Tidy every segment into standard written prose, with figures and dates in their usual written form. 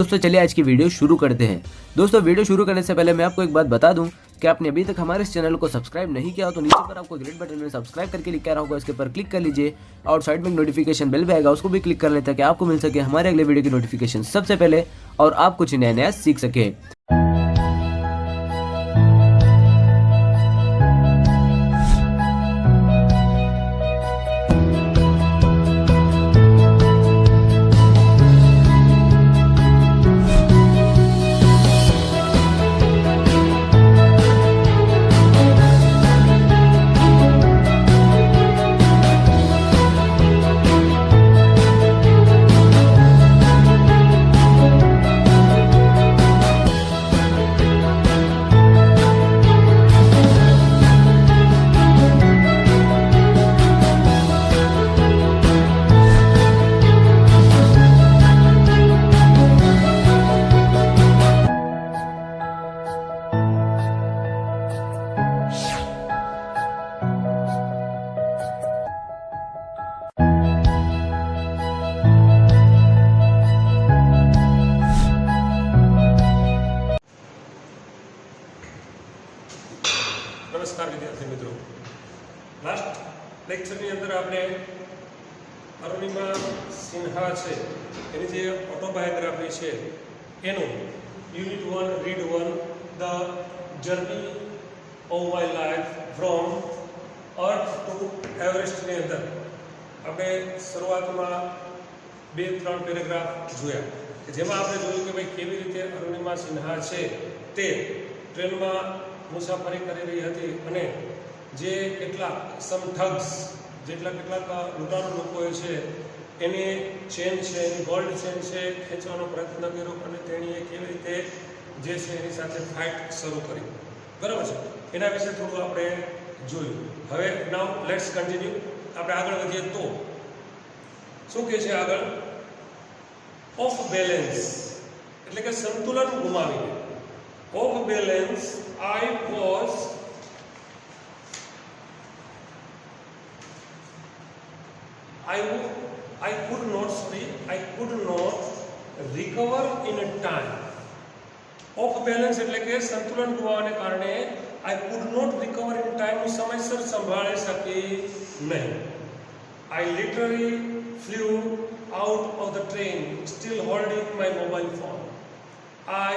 दोस्तों चलिए आज की वीडियो शुरू करते हैं। दोस्तों वीडियो शुरू करने से पहले मैं आपको एक बात बता दूं कि आपने अभी तक हमारे इस चैनल को सब्सक्राइब नहीं किया हो तो नीचे पर आपको ग्रेट बटन में सब्सक्राइब करके लिखा रहा होगा, इसके पर क्लिक कर लीजिए और साइड में नोटिफिकेशन बेल भी आएगा, उसको भी क्लिक कर लें ताकि आपको मिल सके हमारे अगले वीडियो की नोटिफिकेशन सबसे पहले और आप कुछ नया नया सीख सके। नमस्कार विद्यार्थी मित्रों, लास्ट लेक्चरनी अंदर आपने अरुणिमा सिन्हा છે એની જે ઓટોબાયોગ્રાફી છે એનું unit 1 read 1 the journey of my life from earth two Everest ની અંદર આપણે શરૂઆતમાં 2-3 પેરેગ્રાફ જોયા કે જેમાં આપણે જોયું કે ભાઈ કેવી રીતે અરુણિમા સિન્હા છે તે ટ્રેનમાં મુસાફરી કરી રહી હતી અને જે કેટલાક સમ ઠગ્સ જેટલા કેટલાક લૂંટારૂ લોકોએ છે એની ચેન છે, એની ગોલ્ડ ચેન છે ખેંચવાનો પ્રયત્ન કર્યો અને તેણીએ કેવી રીતે જે છે એની સાથે ફાઇટ શરૂ કરી, બરાબર છે, એના વિશે થોડું આપણે જોયું। હવે નાઉ લેટ્સ કન્ટિન્યુ, આપણે આગળ વધીએ તો શું કહે છે આગળ? ઓફ બેલેન્સ એટલે કે સંતુલન ગુમાવીને, off balance I could not recover in a time. Off balance એટલે કે સંતુલન ગુમાવવાને કારણે I could not recover in time, હું સમયસર સંભાળી શકી નહીં. I literally flew out of the train still holding my mobile phone. I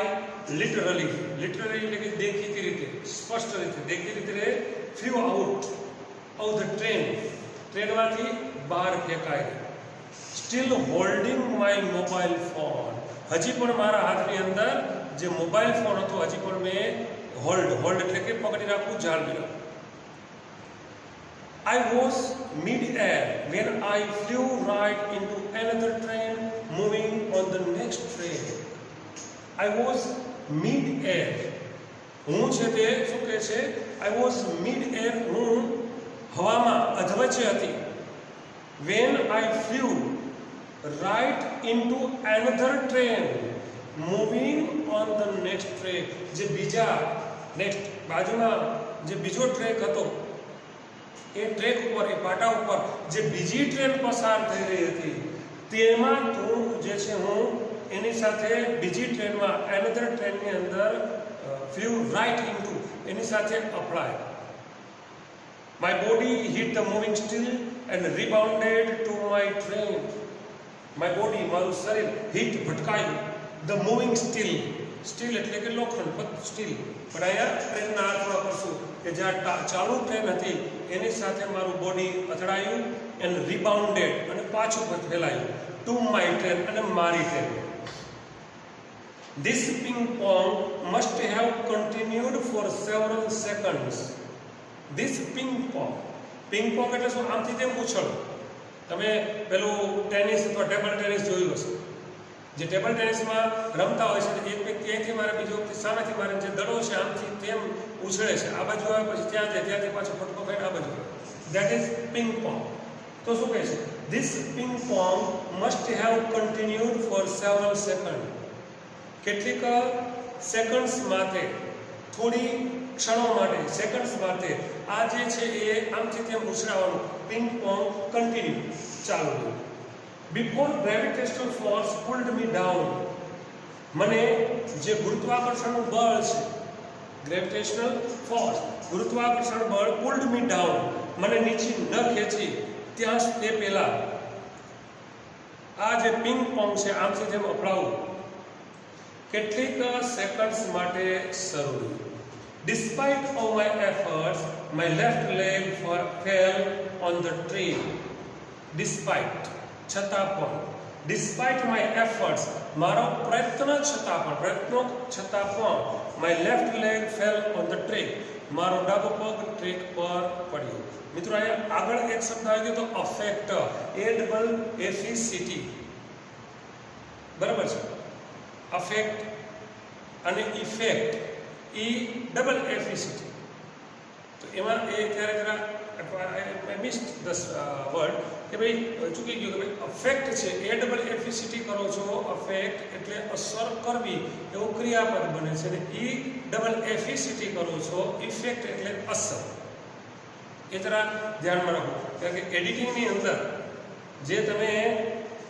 literally એટલે કે દેખીતી રીતે, સ્પષ્ટ રીતે, દેખીતી રીતે flew out of the train, ટ્રેનમાંથી બહાર ફેંકાઈ, still holding my mobile phone, હજી પણ મારા હાથની અંદર જે મોબાઈલ ફોન હતો હજી પણ મેં હોલ્ડ એટલે કે પકડી રાખવું, જાળવી રાખવું. I was mid-air when I flew right into another train moving on the next train. I was mid-air, હું છે તે શું કહે છે? I was mid-air, હું હવામાં અધવચ્ચે હતી. When I flew right into another train moving on the next train, જે બીજા નેક્સ્ટ બાજુમાં જે બીજો ટ્રેક હતો એ ટ્રેક ઉપર, એ પાટા ઉપર જે બીજી ટ્રેન પસાર થઈ રહી હતી તેમાં હું જે છે હું એની સાથે બીજી ટ્રેનમાં એનધર ટ્રેનની અંદર ફ્લ્યુ રાઇટ ઇનટુ એની સાથે અપડાય. My body hit the moving steel and rebounded to my train. My body, મારું શરીર, હિટ ભટકાયું, ધ મૂવિંગ સ્ટીલ, સ્ટીલ એટલે કે લોખંડ, સ્ટીલ, પણ અહીંયા ટ્રેનના અર્થમાં કરશું કે જ્યાં ચાલુ ટ્રેન હતી એની સાથે મારું બોડી અથડાયું, એન્ડ રિબાઉન્ડેડ અને પાછું ફેલાયું, ટુ માય ટ્રેન અને મારી train. This ping pong must have continued for several seconds. This ping pong એટલે શું? આમથી તેમ ઉછળ. તમે પેલું ટેનિસ અથવા ટેબલ ટેનિસ જોયું હશે, જે ટેબલ ટેનિસમાં રમતા હોય છે, એક વ્યક્તિ અહીંથી મારે, બીજો વ્યક્તિ સામેથી મારે, જે દડો છે આમથી તેમ ઉછળે છે, આ બાજુ આવે પછી ત્યાં જાય, ત્યાંથી પાછો ફટકો ખાઈને આ બાજુ આવે, દેટ ઇઝ પિંગ પોંગ. તો શું કહે છે? This ping pong must have continued for several seconds. કેટલીક સેકન્ડ્સ માટે, થોડી ક્ષણો માટે, સેકન્ડ્સ માટે આ જે છે એ આમથી તેમ ઉછળાવવાનું, પિંગ પોંગ કન્ટિન્યુ ચાલુ રહ્યું. Before gravitational force pulled me down, મને જે ગુરુત્વાકર્ષણનું બળ છે, ગ્રેવિટેશનલ ફોર્સ, ગુરુત્વાકર્ષણ બળ પુલ્ડ મી ડાઉન, મને નીચે ન ખેંચી ત્યાં તે પહેલા આ જે પિંગ પોંગ છે આમથી તેમ અફળાવું કેટલીક સેકન્ડ્સ માટે શરૂ રહ્યું. Despite all my efforts, my left leg fell on the tree. Despite, છતાં પણ. Despite my efforts, મારો પ્રયત્નો છતાં પણ, my left leg fell on the tree. મારો ડાબો પગ ટ્રેક પર પડ્યો. મિત્રો અહીંયા આગળ એક શબ્દ આવી ગયો તો અફેક્ટ, AFFECT. બરાબર છે? અફેક્ટ અને ઇફેક્ટ, EFFECT. તો એમાં એ ત્યારે જરા મિસ્ડ ધ વર્ડ કે ભાઈ ચૂકી ગયું કે ભાઈ અફેક્ટ છે, AFFECT કરો છો, અફેક્ટ એટલે અસર કરવી એવું ક્રિયાપદ બને છે, અને EFFECT કરો છો, ઇફેક્ટ એટલે અસર. એ જરા ધ્યાનમાં રાખો, કારણ કે એડિટિંગની અંદર જે તમે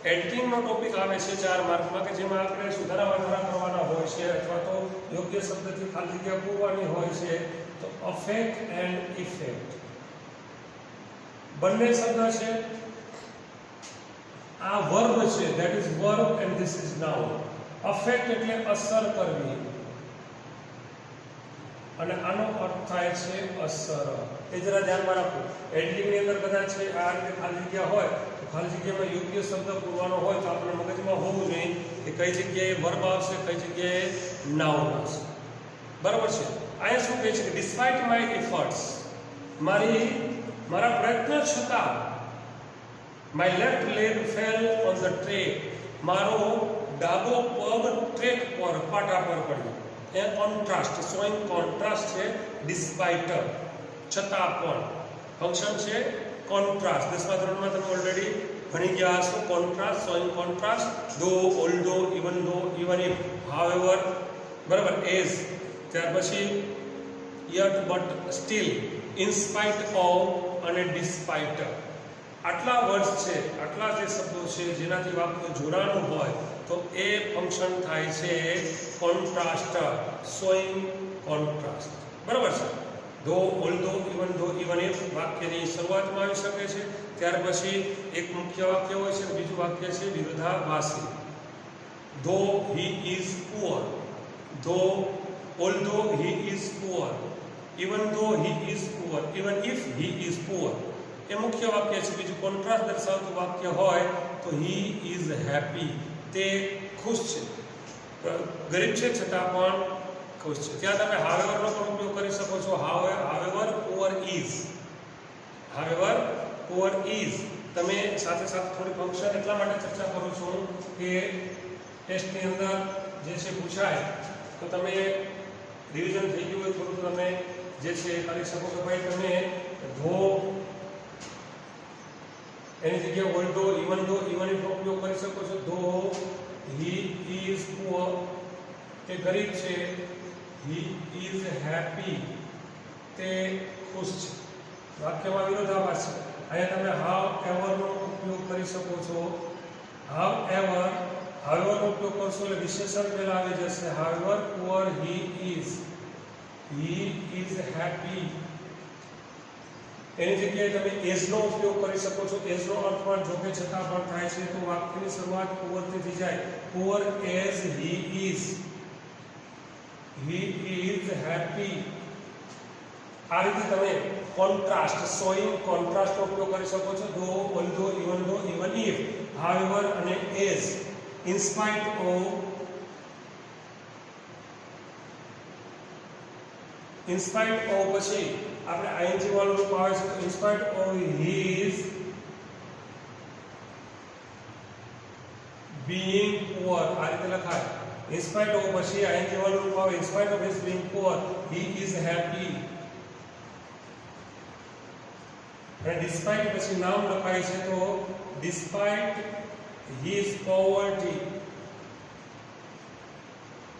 એડિટિંગનો ટોપિક આવે છે 4 માર્કમાં, કે જેમાં આપણે સુધારા વધારા કરવાના હોય છે અથવા તો યોગ્ય શબ્દથી ખાલી જગ્યા પૂરવાની હોય છે, તો અફેક્ટ એન્ડ ઇફેક્ટ બંને શબ્દ છે. આ વર્બ છે, that is verb and this is noun. Affect એટલે અસર કરવી અને આનો અર્થ થાય છે અસર. એ જરા ધ્યાનમાં રાખો. એડિટિંગની અંદર કદાચ છે આ રીતે ખાલી જગ્યા હોય તો ખાલી જગ્યામાં યોગ્ય શબ્દ પૂરવાનો હોય તો આપણે મગજમાં હોવું જોઈએ કે કઈ જગ્યાએ વર્બ આવશે, કઈ જગ્યાએ નાઉન આવશે. બરાબર છે? અહીંયા શું કહે છે કે ડિસ્પાઇટ માય એફર્ટ્સ, મારા પ્રયત્નો છતાં, my left leg fell on the track, મારો ડાબો પગ ટ્રેક પર, પાટા પર પડ્યો. એ કોન્ટ્રાસ્ટ, શોઈંગ કોન્ટ્રાસ્ટ છે. ડિસ્પાઇટ છતાં પણ ફંક્શન છે કોન્ટ્રાસ્ટ. 10મા ધોરણમાં તમે ઓલરેડી ભણી ગયા છો. Contrast, showing contrast, though, although, even though, even if, however, બરાબર, એઝ. ત્યાર પછી yet, but, still, in spite of અને ડિસ્પાઇટ. આટલા વર્ડ્સ છે, આટલા જે શબ્દો છે જેનાથી વાક્ય જોડાણું હોય તો એ ફંક્શન થાય છે કોન્ટ્રાસ્ટ, શોઈંગ કોન્ટ્રાસ્ટ. બરાબર છે? ધો, ઓલ્ધો, ઇવન ઇફ વાક્યની શરૂઆતમાં આવી શકે છે. ત્યાર પછી એક મુખ્ય વાક્ય હોય છે, બીજું વાક્ય છે વિરોધાભાસી. ધો he is poor, though, although he is poor, even though he is poor, even if he is poor. એ મુખ્ય વાક્ય છે. બીજું કોન્ટ્રાસ્ટ દર્શાવતું વાક્ય હોય તો હી ઇઝ હેપી, તે ખુશ છે, ગરીબ છે છતાં પણ ખુશ છે. ત્યાં તમે હાવેવરનો પણ ઉપયોગ કરી શકો છો. However poor is, however poor is. તમે સાથે સાથે થોડી ફંક્શન એટલા માટે ચર્ચા કરું છું કે ટેસ્ટની અંદર જે છે પૂછાય તો તમે રિવિઝન થઈ ગયું હોય થોડું, તમે જે છે કરી શકો છો. ભાઈ તમે ધો એની જગ્યાએ ઓલ્ધો, ઇવન ઇફ ઉપયોગ કરી શકો છો. ધો હી ઇઝ પુઅર, તે ગરીબ છે. હી ઇઝ હેપી, તે ખુશ છે. વાક્યમાં વિરોધાભાસ છે. અહીંયા તમે હાવ એવરનો ઉપયોગ કરી શકો છો. હાવ એવરનો ઉપયોગ કરશો એટલે વિશેષણ પહેલા આવી જશે. However poor he is happy. એની જગ્યાએ તમે એઝનો ઉપયોગ કરી શકો છો. એઝનો અર્થ પણ જોકે છતાં પણ થાય છે. તો વાક્યની શરૂઆત પુઅરથી થઈ જાય. Poor as he is happy. આ રીતે તમે કોન્ટ્રાસ્ટ, શોઈંગ કોન્ટ્રાસ્ટનો ઉપયોગ કરી શકો છો. ધો, ઓલ્ધો, ઇવન ઇફ, હાવેવર અને as. In spite of, in spite of પછી આપણે આઈએનજી વાળું રૂપ આવે છે. In spite of his being poor, આ રીતે લખાય. ઇન સ્પાઇટ ઓફ પછી આઈએનજી વાળું રૂપ આવે. In spite of his being poor he is happy. અને ડિસ્પાઇટ પછી નામ લખાય છે તો ડિસ્પાઇટ હિઝ પોવર્ટી,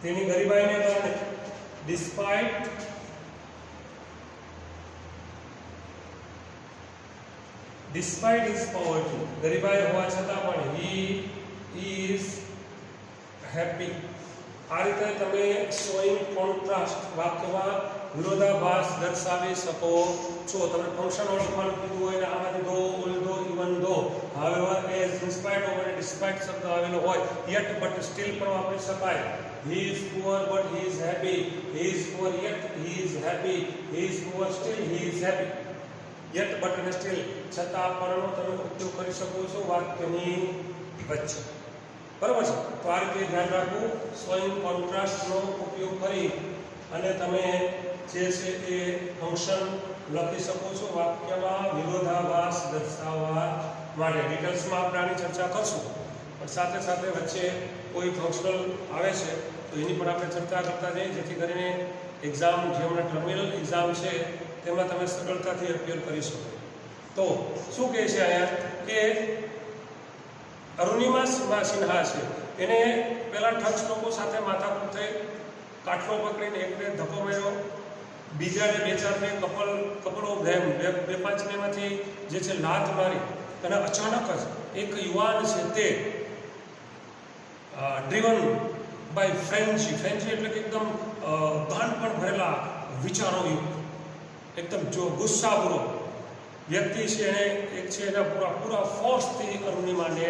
તેની ગરીબાઈને કારણે. ડિસ્પાઇટ his poverty, ગરીબાઈ હોવા છતાં પણ he is happy. આ રીતે તમે શોઈંગ કોન્ટ્રાસ્ટ વાક્યમાં વિરોધાભાસ દર્શાવી શકો છો. તમે ફંક્શન ઓળખવાનું કીધું હોય ને આમાંથી though, although, even though, however, as, in spite of અને ડિસ્પાઇટ શબ્દ આવેલો હોય, યટ બટ સ્ટીલ પણ વાપરી શકાય. He is poor but he is happy. He is poor yet he is happy. He is poor still he is happy. Yet but and still છતાં પરનો તમે ઉપયોગ કરી શકો છો વાક્યની વચ્ચે. બરાબર છે? તો આ રીતે ધ્યાન રાખવું. શોઈંગ કોન્ટ્રાસ્ટનો ઉપયોગ કરી અને તમે જે છે એ ફંક્શન લખી શકો છો વાક્યમાં વિરોધાભાસ દર્શાવવા માટે. ડિટેલ્સમાં આપણે આની ચર્ચા કરશું, પણ સાથે સાથે વચ્ચે કોઈ ફંક્શનલ આવે છે તો એની પણ આપણે ચર્ચા કરતા જઈએ, જેથી કરીને એક્ઝામ જે હમણાં ટર્મિનલ એક્ઝામ છે તેમાં તમે સરળતાથી અપિયર કરી શકો. તો શું કહે છે અહીંયા કે અરુણિમા સિન્હા છે, એને પહેલાં ઠગ લોકો સાથે માથાકૂટ થઈ, કાઠલો પકડીને એકને ધક્કો માર્યો, બીજાને બે ચારને કપલ ઓફ ધેમ બે પાંચનેમાંથી જે છે લાત મારી, અને અચાનક જ એક યુવાન છે તે ડ્રીવન બાય ફ્રેન્ચી એટલે કે એકદમ ગાંડપણ ભરેલા વિચારોયુક્ત, એકદમ જો ગુસ્સાભરો વ્યક્તિ છે, એને એક છે એના પૂરા ફોર્સથી અરુણિમાને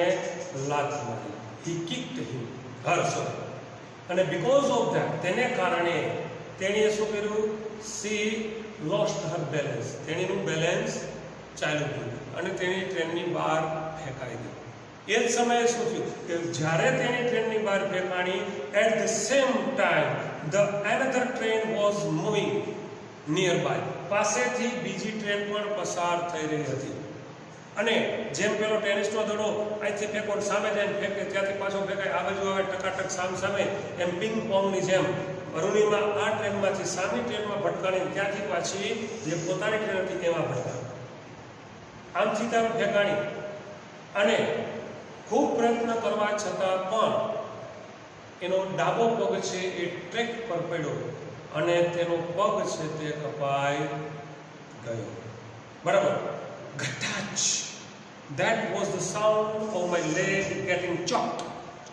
લાત મારી. હી કિક્ડ હિમ હર. અને બીકોઝ ઓફ ધેટ, તેને કારણે તેણીએ શું કર્યું? She lost her balance. તેણીનું બેલેન્સ ચાલ્યું ગયું અને તેણી ટ્રેનની બહાર ફેંકાઈ ગઈ. એ જ સમયે શું થયું કે જ્યારે તેની ટ્રેનની બહાર ફેંકાણી, at the same time the another train was moving nearby. પાસેથી બીજી ટ્રેન પણ પસાર થઈ રહી હતી. અને જેમ પેલો ટેનિસનો દડો અહીંથી ફેંકો સામે જઈને ફેંકે, ત્યાંથી પાછો ફેંકાય, આ બાજુ આવે ટકાટક સામે, એમ પિંગ પોંગની જેમ અરુણિમા આ ટ્રેનમાંથી સામી ટ્રેનમાં ભટકાણી, ત્યાંથી પાછી જે પોતાની ટ્રેન હતી એમાં ભટકાણી. આમથી તેમ ફેંકાણી અને ખૂબ પ્રયત્ન કરવા છતાં પણ એનો ડાબો પગ છે એ ટ્રેક પર પડ્યો અને તેનો પગ છે તે કપાઈ ગયો. બરાબર? ઘટાચ. That was the sound of my leg getting chopped.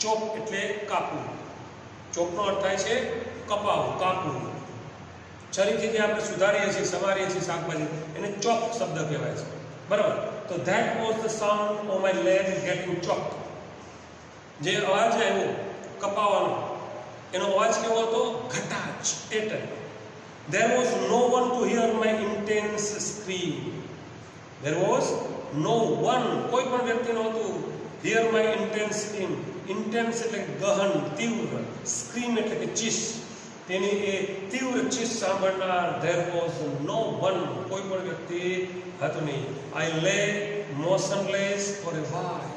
Chop એટલે કાપવું. ચોપનો અર્થ થાય છે કપાવું, કાપવું. છરીથી જે આપણે સુધારીએ છીએ, સમારીએ છીએ શાકભાજી, એને ચોપ શબ્દ કહેવાય છે. બરાબર? તો that was the sound of my leg getting chopped. જે અવાજ આવ્યો કપાવાનો, એનો અવાજ કેવો હતો? ઘટાચ. એટલે there was no one to hear my intense scream. There was no one, કોઈ પણ વ્યક્તિ નહોતું. hear my intense scream. intense એટલે ગહન, તીવ્ર. scream એટલે કે ચીસ. તેની એ તીવ્ર ચીસ સાંભળનાર there was no one, કોઈ પણ વ્યક્તિ હતું નહીં. I lay motionless for a while.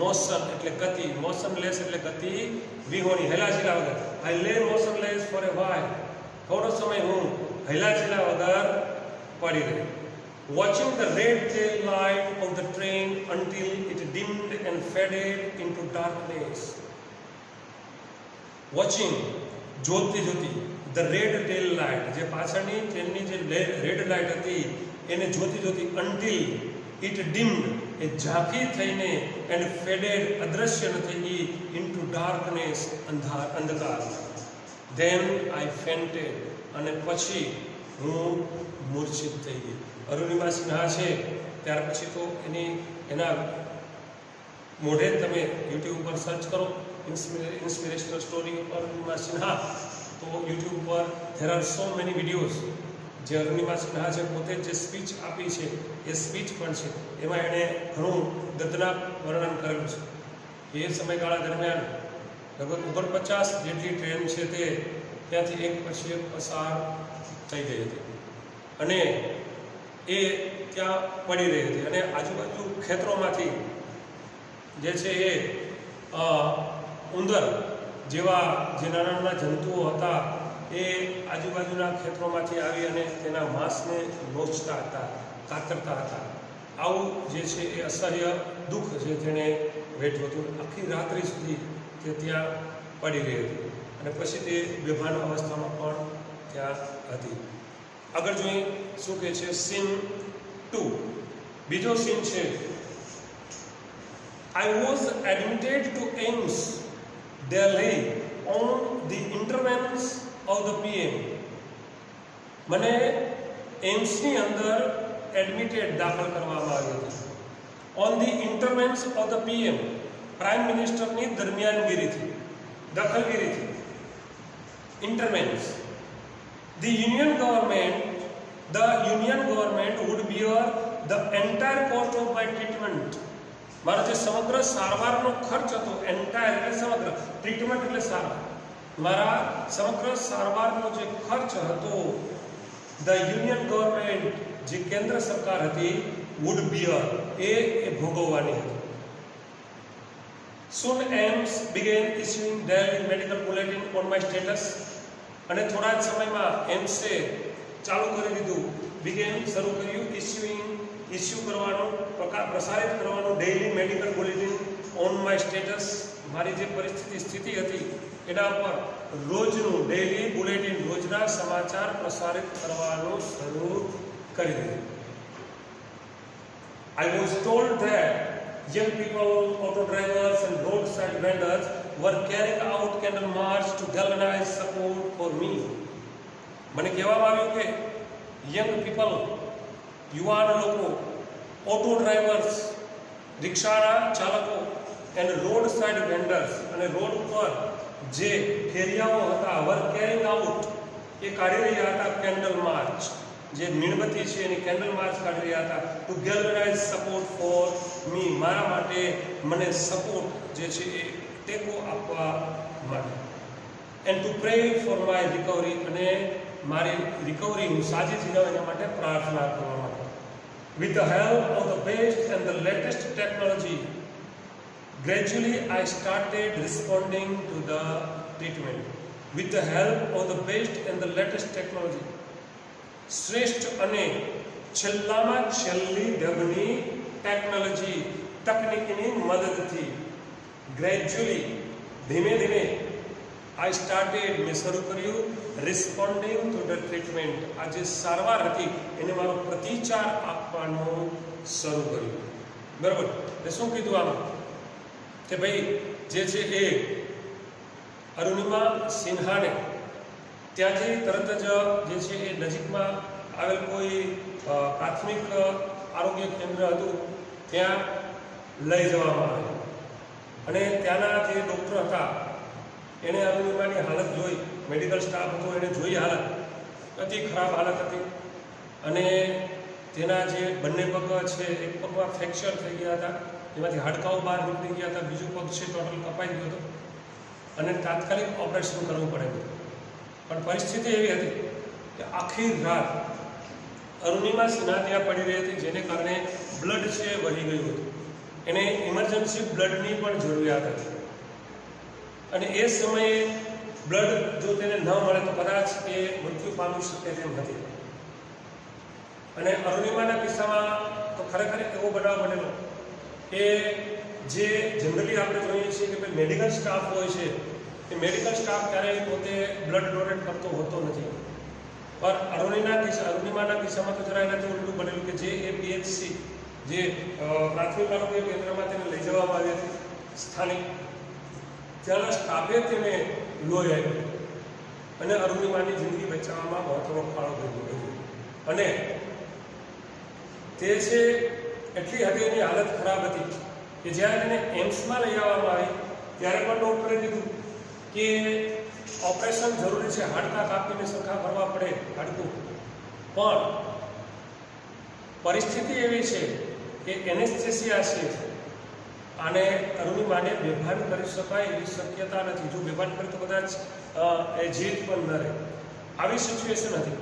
Motion એટલે ગતિ, મોશનલેસ એટલે ગતિ વિહોણી, હેલાઝીલા વગર. I lay motionless for a while. થોડો સમય હું હેલાઝીલા વગર પડી રહી. Watching the red tail light of the train until it dimmed and faded into darkness. Watching, જોતી the red tail light, જે પાછળની ટ્રેનની જે રેડ લાઇટ હતી એને જોતી until it dimmed, એ ઝાંખી થઈને and faded, અદ્રશ્ય થઈ ગઈ into darkness, અંધકાર. Then I fainted, અને પછી હું મૂર્છિત થઈ ગઈ. અરુણિમા સિન્હા છે ત્યાર પછી તો એના મોઢે તમે યુટ્યુબ ઉપર સર્ચ કરો ઇન્સ્પિરેશનલ સ્ટોરી અરુણિમા સિન્હા, તો યુટ્યુબ પર there are so many videos. જે અરુણિમા સિન્હા છે પોતે જે સ્પીચ આપી છે એ સ્પીચ પણ છે, એમાં એણે ઘણું દર્દનાક વર્ણન કરેલું છે. એ સમયગાળા દરમિયાન લગભગ 49 જેટલી ટ્રેન છે તે ત્યાંથી એક પછી એક પસાર થઈ ગઈ હતી અને એ ત્યાં પડી રહી હતી. અને આજુબાજુ ખેતરોમાંથી જે છે એ ઉંદર જેવા જે નાના નાના જંતુઓ હતા એ આજુબાજુના ખેતરોમાંથી આવી અને તેના માંસને નોચતા હતા, કાતરતા હતા. આવું જે છે એ અસહ્ય દુઃખ જે તેણે વેઠ્યું હતું. આખી રાત્રિ સુધી તે ત્યાં પડી ગઈ હતી અને પછી તે બેભાન અવસ્થામાં પણ ત્યાં હતી. આગળ જોઈએ શું કહે છે? સીન 2. બીજો સીન છે, I was admitted to AIIMS Delhi on the intervention of the PM. મને એમ્સની અંદર એડમિટેડ દાખલ કરવામાં આવી હતી. On the intervention of the PM, prime મિનિસ્ટરની દરમિયાનગીરીથી, દખલગીરીથી. Intervention. The union government would bear the entire cost of my treatment. મારો જે સમગ્ર સારવારનો ખર્ચ હતો, એન્ટાયર એટલે સમગ્ર, ટ્રીટમેન્ટ એટલે સારવાર, મારા સમગ્ર સારવારનો જે ખર્ચ હતો, ધ યુનિયન ગવર્મેન્ટ, જે કેન્દ્ર સરકાર હતી, વુડ બિયર, એ ભોગવવાની હતી. Soon AIIMS began issuing daily medical bulletin on my status. અને થોડા જ સમયમાં એમ્સે ચાલુ કરી દીધું, શરૂ કર્યું ઇસ્યુ કરવાનું, પ્રસારિત કરવાનું daily medical bulletin on my status, મારી જે સ્થિતિ હતી એના પર રોજનું ડેઇલી બુલેટિન, રોજના સમાચાર પ્રસારિત કરવાનું શરૂ કરી દીધું. I was told that young people, auto drivers and roadside vendors were carrying out candle march to galvanize support for me. મને કહેવામાં આવ્યું કે યંગ પીપલ, યુવાન લોકો, ઓટો ડ્રાઈવર્સ, રિક્ષાના ચાલકો, એન્ડ રોડ સાઇડ વેન્ડર્સ, અને રોડ પર જે ફેરિયાઓ હતા, વર કેરિંગ આઉટ, એ કાઢી રહ્યા હતા કેન્ડલ માર્ચ, જે મીણબત્તી છે એની કેન્ડલ માર્ચ કાઢી રહ્યા હતા, to galvanise support for me, મારા માટે મને સપોર્ટ જે છે એ ટેકો આપવા માટે, and to pray for my recovery, અને મારી રિકવરી, હું સાજી થઈ જાઉં એના માટે પ્રાર્થના કરવા માટે. With the help of the best and the latest technology, gradually I started responding to the treatment. With the help of the best and the latest technology, શ્રેષ્ઠ અને છેલ્લામાં છેલ્લી ઢબની ટેકનોલોજી, તકનીકની મદદથી, ગ્રેજ્યુઅલી, ધીમે ધીમે, આઈ સ્ટાર્ટેડ, મેં શરૂ કર્યું, રિસ્પોન્ડિંગ ટુ ધ ટ્રીટમેન્ટ, આ જે સારવાર હતી એને મારો પ્રતિચાર આપવાનું શરૂ કર્યું. બરાબર. એટલે શું કીધું આમાં કે ભાઈ જે છે એ અરુણિમા સિન્હાને ત્યાંથી તરત જ જે છે એ નજીકમાં આવેલ કોઈ પ્રાથમિક આરોગ્ય કેન્દ્ર હતું ત્યાં લઈ જવામાં આવે, અને ત્યાંના જે ડૉક્ટર હતા એણે અરુણિમાની હાલત જોઈ, મેડિકલ સ્ટાફ હતો એને જોઈ, હાલત અતિ ખરાબ હાલત હતી, અને તેના જે બંને પગ છે, એક પગમાં ફ્રેક્ચર થઈ ગયા હતા, એમાંથી હાડકાઓ બહાર નીકળી ગયા હતા, બીજું પગ છે ટોટલ કપાઈ ગયો હતો, અને તાત્કાલિક ઓપરેશન કરવું પડે. પણ પરિસ્થિતિ એવી હતી કે આખી રાત અરુણિમા સિન્હા ત્યાં પડી રહી હતી, જેને કારણે બ્લડ છે વહી ગયું હતું, એને ઇમરજન્સી બ્લડની પણ જરૂરિયાત હતી, અને એ સમયે બ્લડ જો તેને ન મળે તો કદાચ એ મૃત્યુ પામી શકે તેમ હતી. અને અરુણિમાના કિસ્સામાં તો ખરેખર એવો બનાવ બનેલો કે જે જનરલી આપણે જોઈએ છીએ કે ભાઈ મેડિકલ સ્ટાફ હોય છે, એ મેડિકલ સ્ટાફ ક્યારેય પોતે બ્લડ ડોનેટ કરતો હોતો નથી, પણ અરુણિમાના કિસ્સામાં તો જરા એનાથી ઉલટું બનેલું કે જે એ PHC, જે પ્રાથમિક આરોગ્ય કેન્દ્રમાં તેને લઈ જવામાં આવી હતી સ્થાનિક, ત્યાંના સ્ટાફે તેને લોહી આપ્યું અને અરુણિમાની જિંદગી બચાવવામાં મહત્વનો ફાળો ભજવ્યો. અને તે છે એટલી હદે એની હાલત ખરાબ હતી કે જ્યારે તેને એમ્સમાં લઈ આવવામાં આવી ત્યારે પણ ડૉક્ટરે કીધું કે ઓપરેશન જરૂરી છે, હાડકાં કાપીને સરખા કરવા પડે હાડકું, પણ પરિસ્થિતિ એવી છે કે એનેસ્થેસિયા છે, આને અરુણિમાને બેભાન કરી શકાય એવી શક્યતા નથી, જો બેભાન કરે તો કદાચ એ જીત પણ ન રહે, આવી સિચ્યુએશન હતી.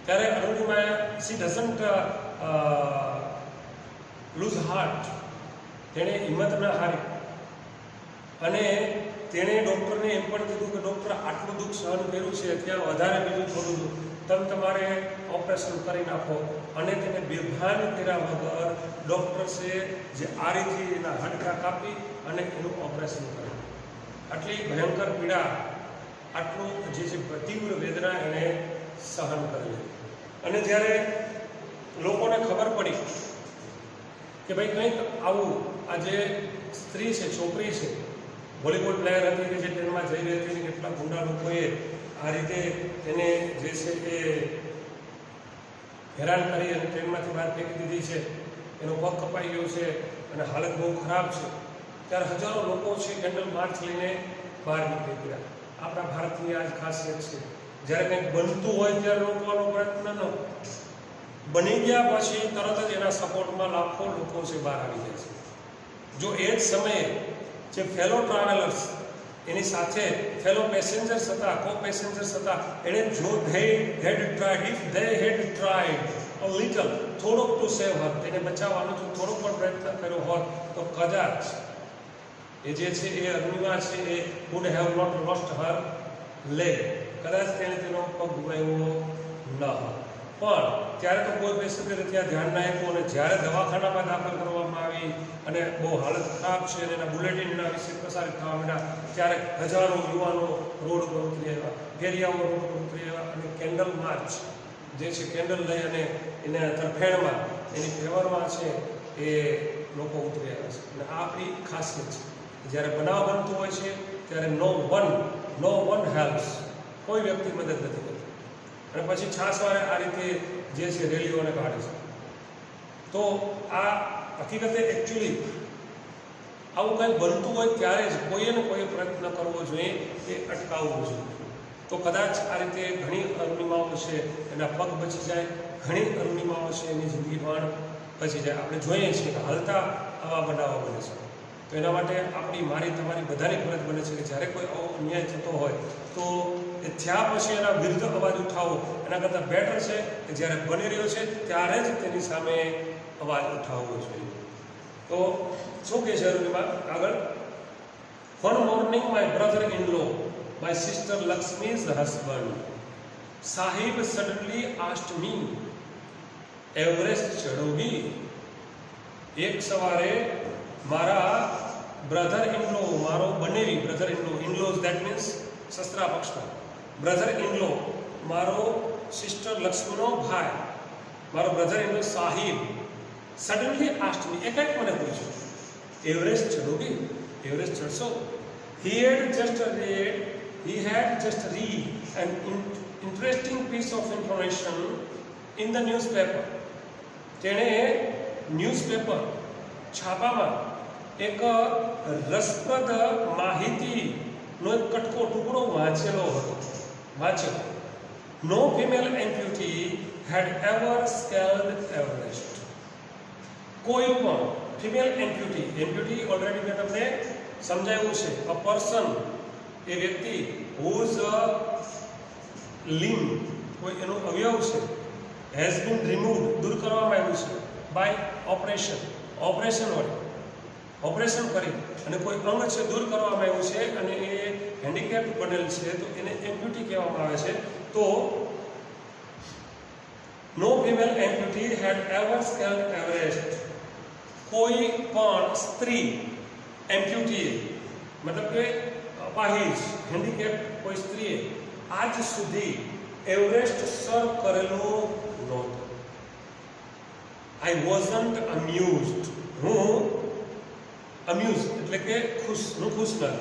ત્યારે અરુણિમા શી ડઝન્ટ લૂઝ હાર્ટ, તેણે હિંમત ન હારી, અને તેણે ડૉક્ટરને એમ પણ કીધું કે ડૉક્ટર આટલું દુઃખ સહન કર્યું છે, ત્યાં વધારે બીજું થોડું તમારે ઓપરેશન કરી નાખો, અને તેને બેભાન કર્યા વગર ડૉક્ટર્સે જે આ રીતે એના હાડકાં કાપી અને એનું ઓપરેશન કર્યું. આટલી ભયંકર પીડા, આટલું જે તીવ્ર વેદના એણે સહન કરી. અને જ્યારે લોકોને ખબર પડી કે ભાઈ કંઈક આવું, આ જે સ્ત્રી છે, છોકરી છે, વોલીબોલ પ્લેયર હતી કે જે ટ્રેનમાં જઈ રહી હતી અને કેટલાક ગુંડા લોકોએ આ રીતે એને જે છે એ હેરાન કરી અને ટ્રેનમાંથી બહાર ફેંકી દીધી છે, એનો પગ કપાઈ ગયો છે અને હાલત બહુ ખરાબ છે, ત્યારે હજારો લોકો છે કેન્ડલ માર્ચ લઈને બહાર નીકળી ગયા. આપણા ભારતની આ જ ખાસિયત છે, જ્યારે કંઈક બનતું હોય ત્યારે રોકવાનો પ્રયત્ન ન કરો, બની ગયા પછી તરત જ એના સપોર્ટમાં લાખો લોકો છે બહાર આવી જાય છે. જો એ જ સમયે જે ફેલો ટ્રાવેલર્સ એની સાથે ફેલો પેસેન્જર્સ હતા, કો પેસેન્જર્સ હતા, એણે જો they had tried a little, થોડોક ટુ સેવ હર, એને બચાવવાનો જો થોડોક પણ પ્રયત્ન કર્યો હોત તો કદાચ એ જે છે એ અગ્નિમા છે એ would have not lost her leg, કદાચ તેણે તેનો પગ ગુમાવ્યો ન હોત. પણ ત્યારે તો કોઈ પેસેન્જરે ત્યાં ધ્યાન ના આપ્યું અને જ્યારે દવાખાનામાં દાખલ કરવામાં આવી અને બહુ હાલત ખરાબ છે અને એના બુલેટિન એના વિશે પ્રસારિત થવા માંડ્યા, ત્યારે હજારો યુવાનો રોડ પર ઉતરી આવ્યા, ઘેરિયાઓ રોડ પર ઉતરી આવ્યા અને કેન્ડલ માર્ચ જે છે કેન્ડલ લઈ અને એને તરફેણમાં એની ફેવરમાં છે એ લોકો ઉતરી આવ્યા છે. અને આ આપણી ખાસિયત છે, જ્યારે બનાવ બનતો હોય છે ત્યારે નો વન હેલ્પ્સ, કોઈ વ્યક્તિ મદદ નથી કરતી અને પછી છાસવારે આ રીતે જે છે રેલીઓને કાઢે છે. તો આ હકીકતે એકચ્યુઅલી આવું કંઈક બનતું હોય ત્યારે જ કોઈએ ને કોઈએ પ્રયત્ન કરવો જોઈએ કે અટકાવવું જોઈએ. તો કદાચ આ રીતે ઘણી અરુણિમાઓ છે એના પગ બચી જાય, ઘણી અરુણિમાઓ છે એની જિંદગી પણ બચી જાય. આપણે જોઈએ છીએ કે હાલતા આવા બનાવો બને છે. તો એના માટે આપણી, મારી, તમારી બધાની ફરજ બને છે કે જ્યારે કોઈ આવો અન્યાય થતો હોય તો એ થયા પછી એના વિરુદ્ધ અવાજ ઉઠાવો એના કરતાં બેટર છે કે જ્યારે બની રહ્યો છે ત્યારે જ તેની સામે અવાજ ઉઠાવવો જોઈએ. તો શું કહે છે અરુણિમા આગળ? One morning my brother in law, my sister Lakshmi's husband, Sahib suddenly asked me, Everest ચઢોગી. એક સવારે મારા બ્રધર ઇનલો, મારો બનેવી brother in law, in laws that means સસરા પક્ષના, બ્રધર ઇનલો મારો સિસ્ટર લક્ષ્મીનો ભાઈ, મારો brother in law Sahib suddenly asked me, એકાએક મને પૂછ્યું, એવરેસ્ટ ચઢોગી, એવરેસ્ટ ચઢશો? He had just read an interesting piece of information in the newspaper. તેણે ન્યૂઝપેપર છાપામાં એક રસપ્રદ માહિતીનો એક કટકો ટુકડો વાંચ્યો. નો ફિમેલ એમ્પ્યુટી હેડ એવર સ્કેલ્ડ એવરેસ્ટ. કોઈ પણ ફિમેલ એમ્પ્યુટી ઓલરેડી મેં તમને સમજાવ્યું છે, અ પર્સન, એ વ્યક્તિ હુઝ લિમ્બ, કોઈ એનું અવયવ છે, હેઝ બીન રિમૂવડ, દૂર કરવામાં આવ્યું છે, બાય ઓપરેશન વડે ઓપરેશન કરી અને કોઈ અંગ છે દૂર કરવામાં આવ્યું છે અને એ હેન્ડીકેપ બનેલ છે તો એને એમ્પ્યુટી કહેવામાં આવે છે. તો નો ફિમેલ એમ્પ્યુટી હેડ એવર સ્કેલ્ડ એવરેસ્ટ. કોઈ પણ સ્ત્રી એમ્પ્યુટીએ, મતલબ કે અપાહિજ, હેન્ડીકેપ કોઈ સ્ત્રીએ આજ સુધી એવરેસ્ટ સર કરેલું નહોતું. I wasn't amused. હું amused એટલે કે ખુશ નથી.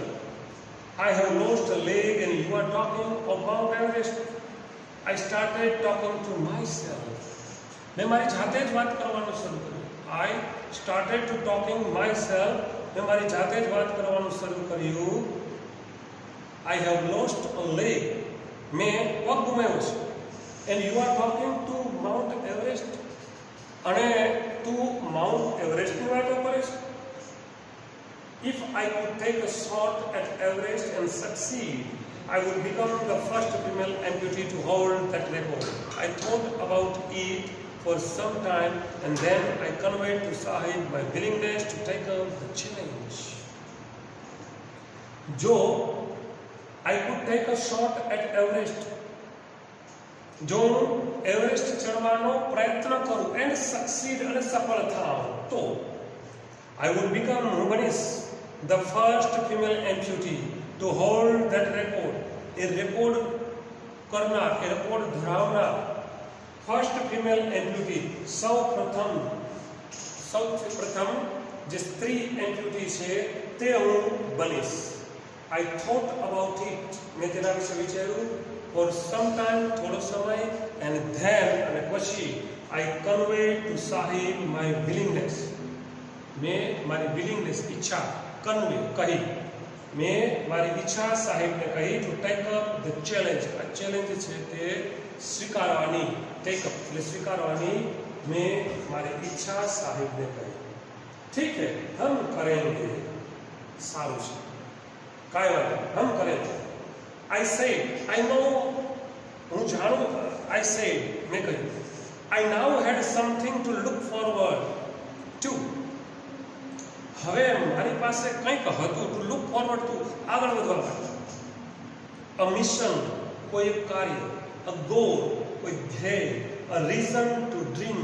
I have lost a leg and you are talking about Everest. I started talking to myself. મેં મારી જાતે જ વાત કરવાનું શરૂ કર્યું. I started to talking myself. મેં મારી જાતે જ વાત કરવાનું શરૂ કર્યું. I have lost a leg. મેં પગ ગુમાવ્યો છે. And you are talking to Mount Everest. અને તું માઉન્ટ એવરેસ્ટની વાતો કરે છે. If I could take a shot at Everest and succeed, I would become the first female amputee to hold that record. I thought about it for some time and then I conveyed to Sahib my willingness to take up the challenge. જો I could take a shot at Everest, જો Everest ચડવાનો પ્રયત્ન કરું and succeed અને સફળ થાઉં તો I would become, હું બનીશ, the first female amputee to hold that record. A record કરનાર, એ રેકોર્ડ ધરાવનાર ફર્સ્ટ ફિમેલ એમ્પ્યુટી, સૌથી પ્રથમ જે સ્ત્રી એમ્પ્યુટી છે તે હું બનીશ. I thought about it. મેં તેના વિશે વિચાર્યું for some time, થોડો સમય, and then અને પછી I conveyed to Sahib my willingness. મેં મારી willingness ઈચ્છા convey કહી. મેં મારી ઈચ્છા સાહેબને કહી to take up the challenge. આ ચેલેન્જ છે તે સ્વીકારવાની, take up એટલે સ્વીકારવાની મેં મારી ઈચ્છા સાહેબને કહી. ठीक है, हम करेंगे. સારું છે, કાંઈ વાત નહીં, हम करेंगे. I said, I know, હું જાણું, I said, મેં કહ્યું, I now had something to look forward to. હવે મારી પાસે કંઈક હતું ટુ લુક ફોરવર્ડ ટુ, આગળ વધવા માટે. અ મિશન, કોઈ એક કાર્ય, અ ગોલ, કોઈ ધ્યેય, અ રીઝન ટુ ડ્રીમ,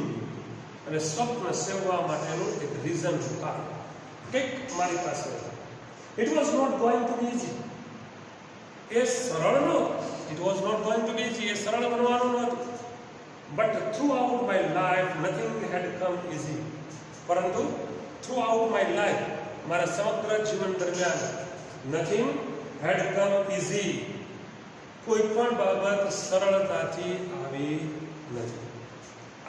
અને સ્વપ્ન સેવવા માટેનું એક રીઝન ટુ કારણ. કંઈક મારી પાસે હતું. It was not going to be easy. એ સરળ નહોતું. It was not going to be easy. એ સરળ બનવાનું નહોતું. But throughout my life nothing had come easy. પરંતુ throughout my life, મારા સમગ્ર જીવન દરમિયાન nothing had come easy. કોઈ પણ બાબત સરળતાથી આવી નથી.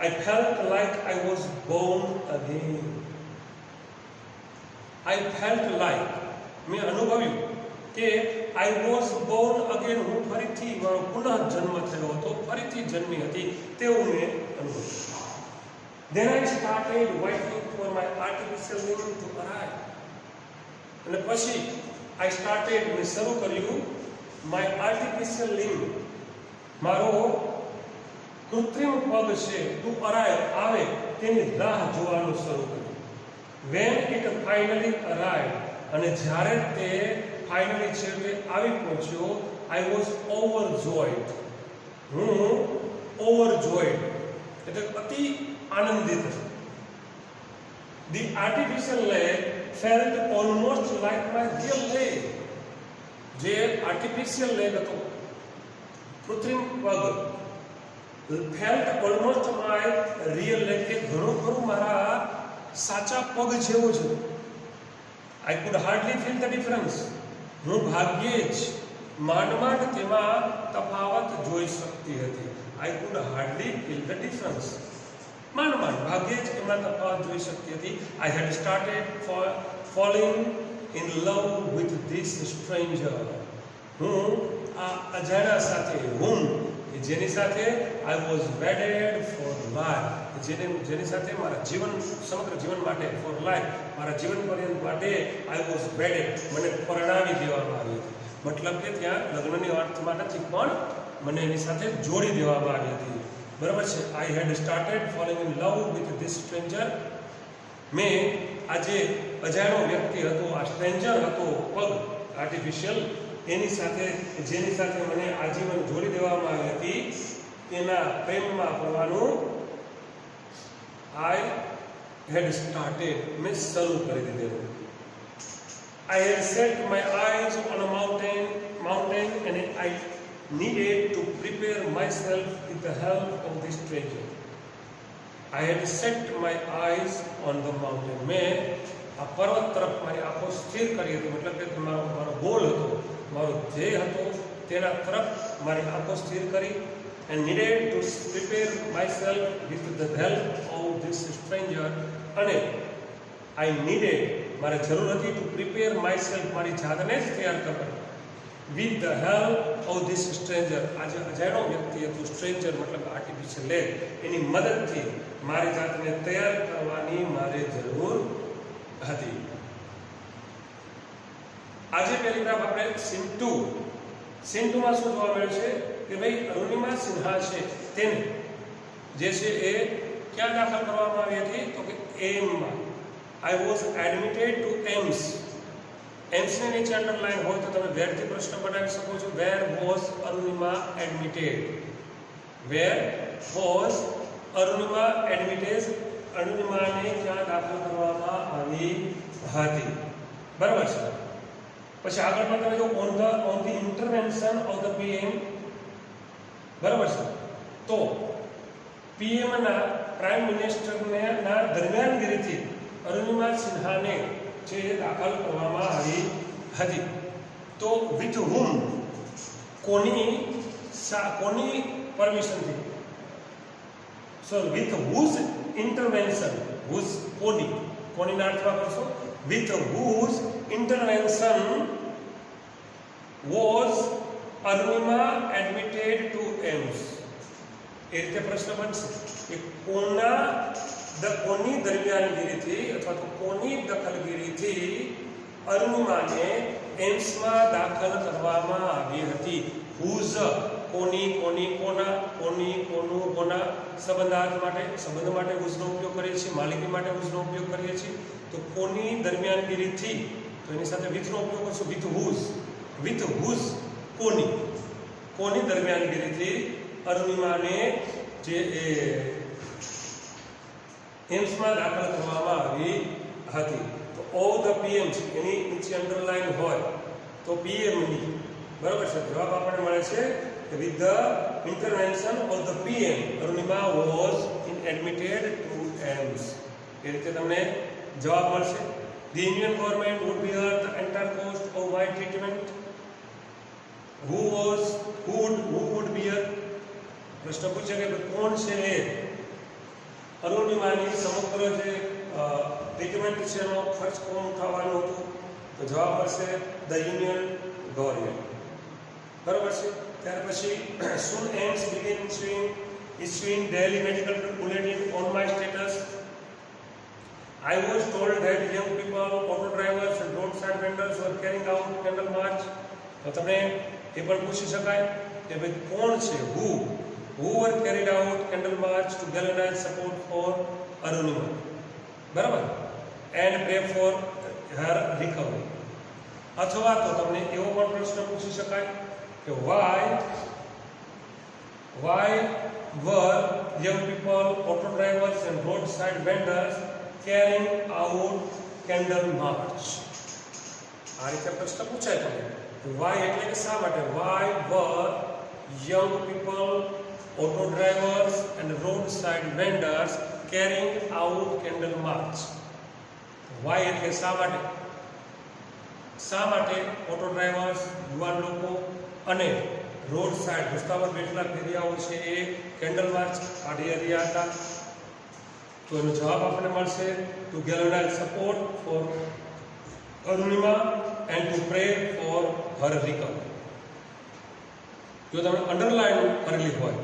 I felt like I was born again. I felt like, મેં અનુભવ્યું કે I was born again. હું ફરીથી મારો પુનઃ જન્મ થયો હતો, ફરીથી જન્મી હતી તેવું મેં અનુભવ્યું. Then I started waiting for my artificial limb to arrive. અને પછી I started, મેં શરૂ કર્યું my artificial limb, મારો કૃત્રિમ પગ છે to arrive, આવે તેની રાહ જોવાનું શરૂ કર્યું. When it finally arrived, અને જ્યારે તે ફાઇનલી છેવટે આવી પહોંચ્યો, I was overjoyed. હું overjoyed એટલે અતિ આનંદિત. The artificial leg felt almost like my real leg. જે artificial leg હતો, કૃત્રિમ પગ, felt almost my real leg, કે ઘણું ખરું મારા સાચા પગ જેવો છે. I could hardly feel the difference. હું ભાગ્યે જ માંડ તેમાં તફાવત જોઈ શકતી હતી. I could hardly feel the difference. માંડ ભાગ્યે જ એમાં તફાવત જોઈ શકતી હતી. I had started falling in love with this stranger. હું આ અજાણ્યા સાથે, હું જેની સાથે I was wedded for life, જેની સાથે મારા જીવન, સમગ્ર જીવન માટે, for life, મારા જીવન પર્યંત માટે I was wedded, મને પરણાવી દેવામાં આવી હતી. મતલબ કે ત્યાં લગ્નની અર્થમાં નથી, પણ મને એની સાથે જોડી દેવામાં આવી હતી. બરાબર છે. I had started falling in love with this stranger. મેં આ જે અજાણ્યો વ્યક્તિ હતો, આ સ્ટ્રેન્જર હતો, પગ આર્ટિફિશિયલ, એની સાથે, જેની સાથે મને આજીવન જોડી દેવામાં આવી હતી, તેના પ્રેમમાં પડવાનું I had started, મેં શરૂ કરી દીધેલું. I had set my eyes on a mountain and I needed to prepare myself with the help of this stranger. I had set my eyes on the mountain. મેં આ પર્વત તરફ મારી આંખો સ્થિર કરી હતી. મતલબ કે મારો ગોલ હતો, મારો ધ્યેય હતો, તેના તરફ મારી આંખો સ્થિર કરી. And needed to prepare myself with the help of this stranger. અને I needed, મારે જરૂર હતી to prepare myself, મારી જાતને જ તૈયાર કરવા, with the help of this stranger. આજે અજાણ્યો વ્યક્તિ હતું, સ્ટ્રેન્જર મતલબ આર્ટિફિશિયલ લેગ, એની મદદથી મારી જાતને તૈયાર કરવાની મારે જરૂર હતી. આજે પેરેગ્રાફ આપણે સીન 2 માં શું જોવા મળે છે કે ભાઈ અરુણિમા સિન્હા છે, તેને જે છે એ ક્યાં દાખલ કરવામાં આવી હતી તો કે એમમાં. I was admitted to AIIMS. એમ્સની નીચે અંડરલાઈન હોય તો તમે વેરથી પ્રશ્ન બનાવી શકો છો. Where was Arunima admitted? Where was Arunima admitted? અરુણિમાને ક્યાં દાખલ કરવામાં આવી હતી? બરાબર છે. પછી આગળમાં તમે જો on the intervention of the PM, બરાબર છે, તો પીએમના પ્રાઇમ મિનિસ્ટરને ના દરમિયાનગીરીથી અરુણિમા સિન્હાને જે દાખલ કરવામાં આવી હતી. તો વિથ હુમ કોની પરમિશનથી, so with whose intervention, whose કોનીના અર્થમાં કરશો with whose intervention was Arunima admitted to AIIMS. એ રીતે પ્રશ્ન બનશે કે કોની દરમિયાનગીરીથી અથવા તો કોની દખલગીરીથી અરુણિમાને એમ્સમાં દાખલ કરવામાં આવી હતી. હુઝ કોની, કોનું, કોના સંબંધ માટે હુઝનો ઉપયોગ કરીએ છીએ, માલિકી માટે હુઝનો ઉપયોગ કરીએ છીએ. તો કોની દરમિયાનગીરીથી, તો એની સાથે વિથનો ઉપયોગ કરશું, વિથ હુઝ કોની દરમિયાનગીરીથી અરુણિમાને જે એમ્સમાં દાખલ કરવામાં આવી હતી. તો ઓફ ધ પીએમ્સ એની નીચે અંડરલાઈન હોય તો પીએમની, બરાબર છે. જવાબ આપણને મળે છે કે with the intervention of the PM Arunima was admitted to AIIMS. એ રીતે તમને જવાબ મળશે. The Indian government would bear the entire cost of my treatment. Who would bear? પ્રશ્ન પૂછે કે કોણ છે એ અરુણિમાની સમગ્ર જે ટ્રીટમેન્ટ છે એનો ખર્ચ કોણ ઉઠાવવાનું હતું? તો જવાબ મળશે ધ યુનિયન ગવર્મેન્ટ, બરાબર છે. ત્યાર પછી soon AIIMS began issuing daily medical bulletin on my status. I was told that young people, auto drivers and roadside vendors were carrying out candle march. તો તમે એ પણ પૂછી શકાય કે ભાઈ કોણ છે, who were carried out candle march to galvanize support for Arunima, બરાબર, and pray for her recovery. અથવા તો તમને એવો પણ પ્રશ્ન પૂછી શકાય કે why were young people, auto drivers and roadside vendors carrying out candle march? આ રીતે પ્રશ્ન પૂછાય તમને. why એટલે કે શા માટે, why were young people, auto drivers and roadside vendors carrying out candle march? why એટલે શા માટે ઓટો ડ્રાઈવર્સ, યુવાન લોકો અને રોડ સાઈડ રસ્તા પર બેઠેલા ફેરિયાઓ છે એ કેન્ડલ માર્ચ કાઢી રહ્યા હતા? તો એનો જવાબ આપણને મળશે to galvanize support for Arunima and to pray for her recovery. જો તમે અંડરલાઈન કરેલી હોય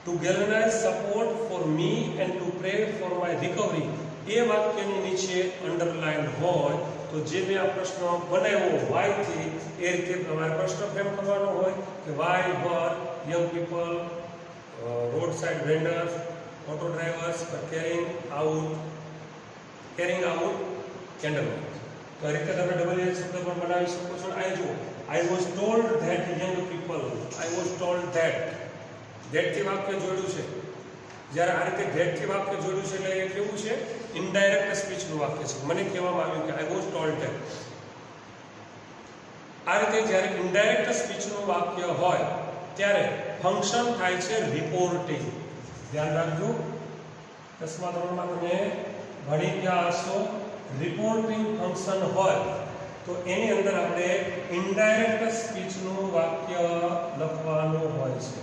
to galvanize support for me and to pray for my recovery, એ વાક્યની નીચે અંડરલાઈન હોય તો જે મેં આ પ્રશ્ન બનાવ્યો વાયથી, એ રીતે તમારે પ્રશ્ન ફ્રેમ કરવાનો હોય કે why were young people, roadside vendors, auto drivers carrying out candle march. તો આ રીતે તમે ડબલ એલ શબ્દ પણ બનાવી શકો છો. આ જુઓ, I was told that young people, I was told ધેટથી વાક્ય જોડ્યું છે. જ્યારે આ રીતે ધેટથી વાક્ય જોડ્યું છે એટલે એ કેવું છે? ઇનડાયરેક્ટ સ્પીચનું વાક્ય છે. મને કહેવામાં આવ્યું કે આઈ વોઝ ટોલ્ડ ધેટ. આ રીતે જ્યારે ઇનડાયરેક્ટ સ્પીચનું વાક્ય હોય ત્યારે ફંક્શન થાય છે રિપોર્ટિંગ. ધ્યાન રાખજો, 10મા ધોરણમાં તમે ભણી ગયા હશો. રિપોર્ટિંગ ફંક્શન હોય તો એની અંદર આપણે ઇનડાયરેક્ટ સ્પીચનું વાક્ય લખવાનું હોય છે,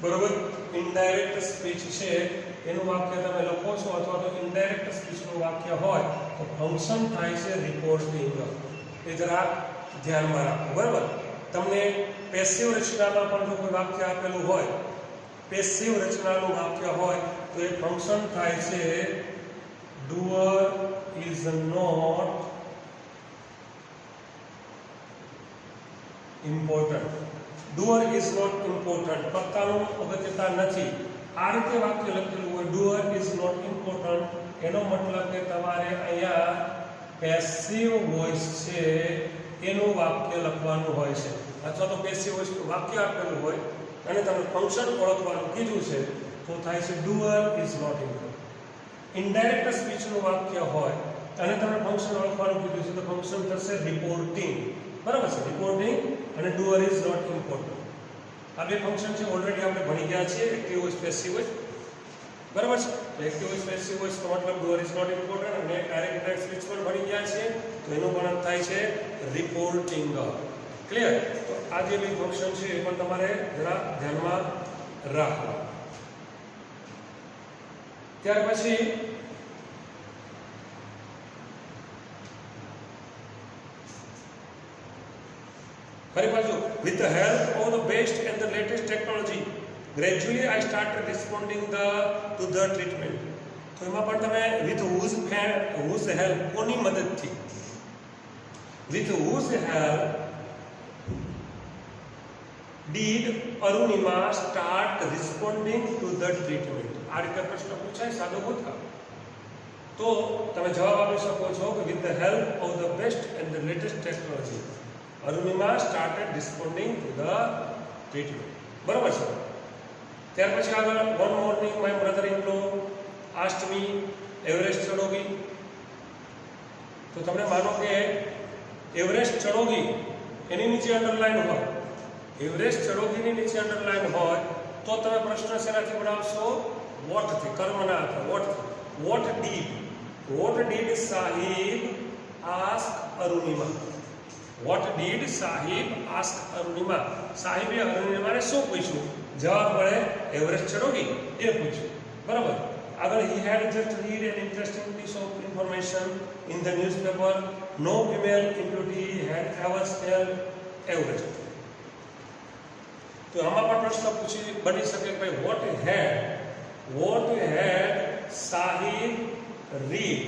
બરોબર. ઇનડાયરેક્ટ સ્પીચ છે એનું વાક્ય તમે લખો છો અથવા તો ઇનડાયરેક્ટ સ્પીચનું વાક્ય હોય તો ફંક્શન થાય છે રિપોર્ટિંગ. એ જરા ધ્યાનમાં રાખો, બરાબર. તમને પેસિવ રચનામાં પણ જો કોઈ વાક્ય આપેલું હોય, પેસિવ રચનાનું વાક્ય હોય તો એ ફંક્શન થાય છે doer is not important. Doer is not important, કર્તાનું અગત્યતા નથી. આ રીતે વાક્ય લખેલું હોય ડુઅર ઇઝ નોટ ઇમ્પોર્ટન્ટ, એનો મતલબ કે તમારે અહીંયા પેસિવ વોઇસ છે એનું વાક્ય લખવાનું હોય છે. અથવા તો પેસિવ વોઇસ વાક્ય આપેલું હોય અને તમે ફંક્શન ઓળખવાનું કીધું છે તો થાય છે doer is not important. Indirect સ્પીચનું વાક્ય હોય અને તમે ફંક્શન ઓળખવાનું કીધું છે તો ફંક્શન થશે રિપોર્ટિંગ, બરાબર છે. રિપોર્ટિંગ અને ડુઅર ઇઝ નોટ ઇમ્પોર્ટન્ટ, આ બે ફંક્શન છે ઓલરેડી આપણે ભણી ગયા છીએ, એક્ટિવ વોઇસ, પેસિવ વોઇસ, બરાબર છે. એક્ટિવ વોઇસ પેસિવ વોઇસ નો મતલબ ડુઅર ઇઝ નોટ ઇમ્પોર્ટન્ટ અને ડાયરેક્ટ ટાઈપ સ્પીચ પર ભણી ગયા છે તો એનું પણ થાય છે રિપોર્ટિંગ. ક્લિયર? તો આ જે બી ફંક્શન છે એ પણ તમારે જરા ધ્યાનમાં રાખવા. ત્યાર પછી ફરી પાછું with the help of the best and the latest technology gradually I started responding to the treatment. તો એમાં પણ તમે with whose help કોની મદદથી with whose help did Arunima start responding to the treatment? આ રીતે પ્રશ્ન પૂછાય સાદો ભૂતકાળ તો તમે જવાબ આપી શકો છો કે with the help of the best and the latest technology Arunima started responding to the treatment. બરાબર છે. ત્યાર પછી આગળ one morning my brother-in-law asked me Everest ચડોગી. તો તમને માનો કે એવરેસ્ટ ચડોગી એની નીચે અંડરલાઈન હોય, એવરેસ્ટ ચડોગીની નીચે અંડરલાઈન હોય તો તમે પ્રશ્ન શેનાથી બનાવશો? વોટ થી, કર્મના અથવા વોટ થી. What did Sahib ask Arunima? What did Sahib ask Arunima? સાહિબે અરુણિમાને શું પૂછ્યું? જવાબ મળે એવરેસ્ટ ચડોગી એ પૂછ્યું. બરાબર. આગળ he had just read an interesting piece of information in the newspaper. No female amputee had ever scaled Everest. તો આમાં પણ પ્રશ્ન બની શકે ભાઈ what had Sahib read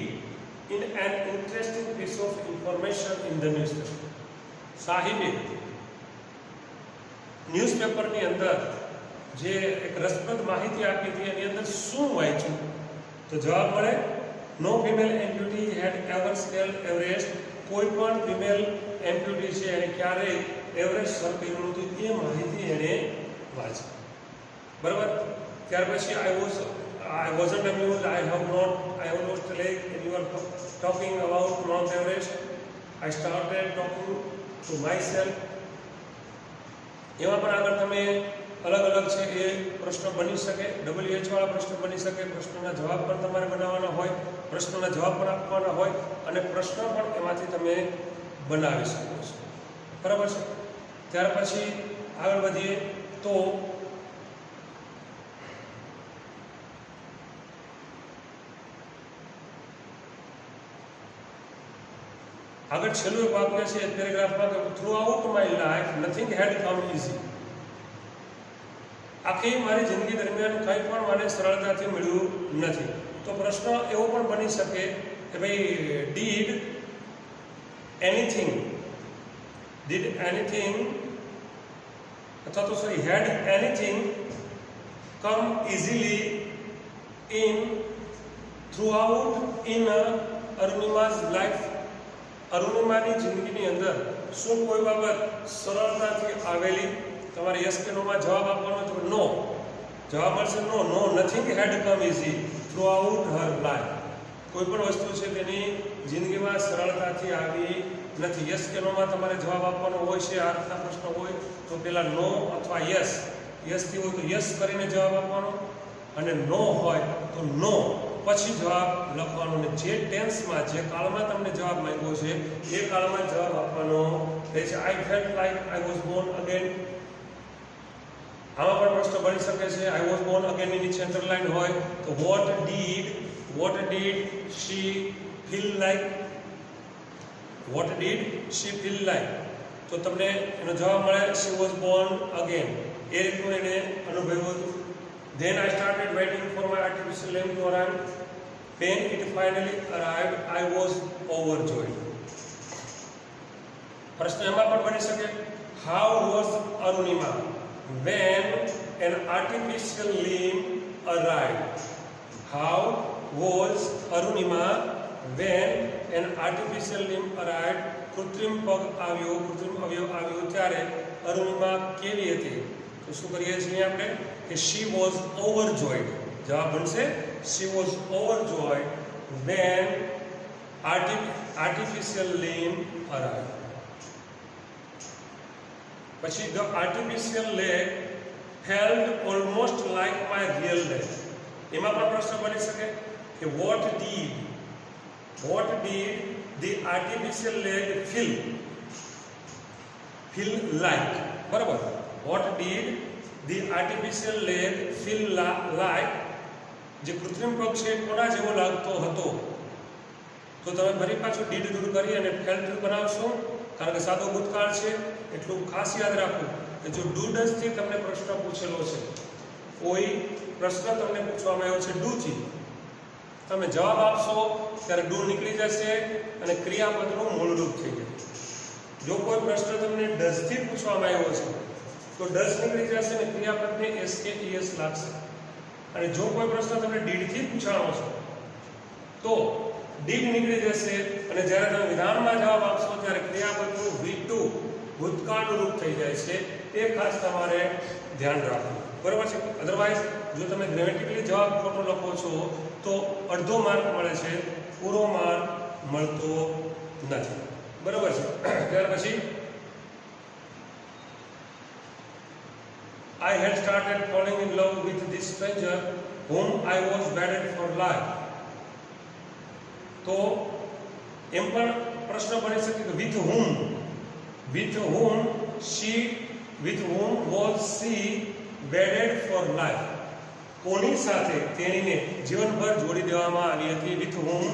in an interesting piece of information in the newspaper? સાહિબે ન્યૂઝપેપરની અંદર જે એક રસપ્રદ માહિતી આપી હતી એની અંદર શું વાંચ્યું? તો જવાબ મળે નો ફિમેલ એમ્પ્યુટી હેડ એવર સ્કેલ્ડ એવરેસ્ટ. કોઈ પણ ફિમેલ એમ્પ્યુટી છે એને ક્યારેય એવરેસ્ટ સર કર્યું નહોતું એ માહિતી એને વાંચી. બરાબર. ત્યાર પછી I wasn't amused. I have lost a leg and you are talking about Mount Everest. I started talking to myself. એમાં પણ આગળ તમે અલગ અલગ છે એ પ્રશ્ન બની શકે. WH વાળા પ્રશ્ન બની શકે. પ્રશ્નના જવાબ પણ તમારે બનાવવાના હોય, પ્રશ્નના જવાબ પણ આપવાના હોય અને પ્રશ્ન પણ એમાંથી તમે બનાવી શકો છો. બરાબર છે. ત્યાર પછી આગળ વધીએ તો આગળ છેલ્લું એક વાક્ય છે પેરેગ્રાફમાં કે throughout my life nothing had come easy. આખી મારી જિંદગી દરમિયાન કંઈ પણ મને સરળતાથી મળ્યું નથી. તો પ્રશ્ન એવો પણ બની શકે કે ભાઈ ડીડ એનીથિંગ અથવા તો sorry had anything come easily throughout in Arunima's life? અરુણિમાની જિંદગીની અંદર શું કોઈ બાબત સરળતાથી આવેલી? તમારે યસ કે નોમાં જવાબ આપવાનો છે. નો જવાબ મળશે no nothing had come easy throughout her life. કોઈ પણ વસ્તુ છે તેની જિંદગીમાં સરળતાથી આવી નથી. યસ કે નોમાં તમારે જવાબ આપવાનો હોય છે. આ રીતના પ્રશ્ન હોય તો પહેલા નો અથવા યસથી હોય તો યસ કરીને જવાબ આપવાનો અને નો હોય તો નો પછી જવાબ લખવાનો. અને જે ટેન્સમાં જે કાળમાં તમને જવાબ માંગ્યો છે એ કાળમાં જવાબ આપવાનો રહે છે. આઈ felt like I was born again. આમાં પણ પ્રશ્ન બની શકે છે. આઈ વોઝ બોર્ન અગેન ની નીચે અંડરલાઈન હોય તો what did she feel like? What did she feel like? તો તમને એનો જવાબ મળે શી વોઝ બોર્ન અગેન. એ રીતનું એને અનુભવ્યું હતું. Then I started waiting for my artificial limb to arrive. When it finally arrived, I was overjoyed. પ્રશ્ન એમાં પણ બની શકે how was Arunima when an artificial limb arrived? How was Arunima when an artificial limb arrived? કૃત્રિમ પગ આવ્યો, કૃત્રિમ અવયવ આવ્યો ત્યારે અરુણિમા કેવી હતી? તો શું કરીએ છીએ આપણે કે she was overjoyed. જવાબ બનશે she was overjoyed when artificial limb arrived. પછી the artificial leg felt almost like my real leg. એમાં પણ પ્રશ્ન બની શકે કે what did the artificial leg feel like, બરાબર. What did the artificial leg feel like, જે કૃત્રિમ પગ છે કોના જેવો લાગતો હતો? તો તમે ફરી પાછું ડીડ દૂર કરી અને ફેલ્ટ બનાવશો, કારણ કે સાદો ભૂતકાળ છે. એટલું ખાસ યાદ રાખવું કે જો ડૂડસથી તમને પ્રશ્ન પૂછેલો છે, કોઈ પ્રશ્ન તમને પૂછવામાં આવ્યો છે ડૂથી, તમે જવાબ આપશો ત્યારે ડૂ નીકળી જશે અને ક્રિયાપદનું મૂળરૂપ થઈ જશે. જો કોઈ પ્રશ્ન તમને ડઝથી પૂછવામાં આવ્યો છે તો ડઝ નીકળી જશે અને ક્રિયાપદને એસ લાગશે. અને જો કોઈ પ્રશ્ન તમને ડીડથી પૂછાણો છે તો ડીડ નીકળી જશે અને જ્યારે તમે વિધાનમાં જવાબ આપશો ત્યારે ક્રિયાપદનું V2 ભૂતકાળનું રૂપ થઈ જાય છે. એ ખાસ તમારે ધ્યાન રાખવું, બરાબર છે. અધરવાઇઝ જો તમે ગ્રેમેટિકલી જવાબ ખોટો લખો છો તો અડધો માર્ક મળે છે, પૂરો માર્ક મળતો નથી, બરાબર છે. ત્યાર પછી I had started falling in love with this stranger whom I was wedded for life. તો એમ પણ પ્રશ્ન બની શકે કે with whom was she wedded for life? કોની સાથે તેણીને જીવનભર જોડી દેવામાં આવી હતી? with whom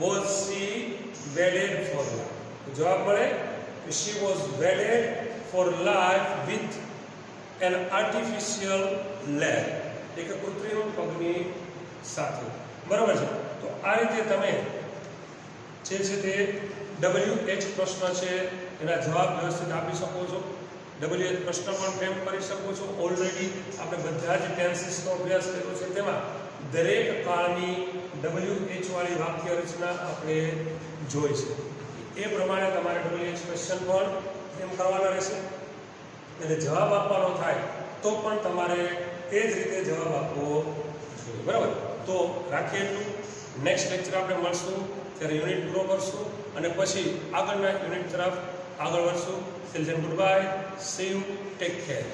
was she wedded for life? જવાબ મળે she was wedded for life with an artificial leg, એક કૃત્રિમ પગની સાથે, બરાબર છે. તો આ રીતે તમે જે છે તે WH પ્રશ્ન છે એના જવાબ વ્યવસ્થિત આપી શકો છો. WH પ્રશ્ન પણ ફ્રેમ કરી શકો છો. ઓલરેડી આપણે બધા જ ટેન્સીસનો અભ્યાસ કર્યો છે, તેમાં દરેક કાળની WH વાળી વાક્ય રચના આપણે જોઈ છે. એ પ્રમાણે તમારે WH ક્વેશ્ચન પણ એમ કરવાના રહેશે અને જવાબ આપવાનો થાય તો પણ તમારે એ જ રીતે જવાબ આપવો જોઈએ, બરાબર. તો રાખીએ એટલું. નેક્સ્ટ લેક્ચર આપણે મળશું ત્યારે યુનિટ પૂરો કરશું અને પછી આગળના યુનિટ તરફ આગળ વધશું. Till then goodbye, see you, take care.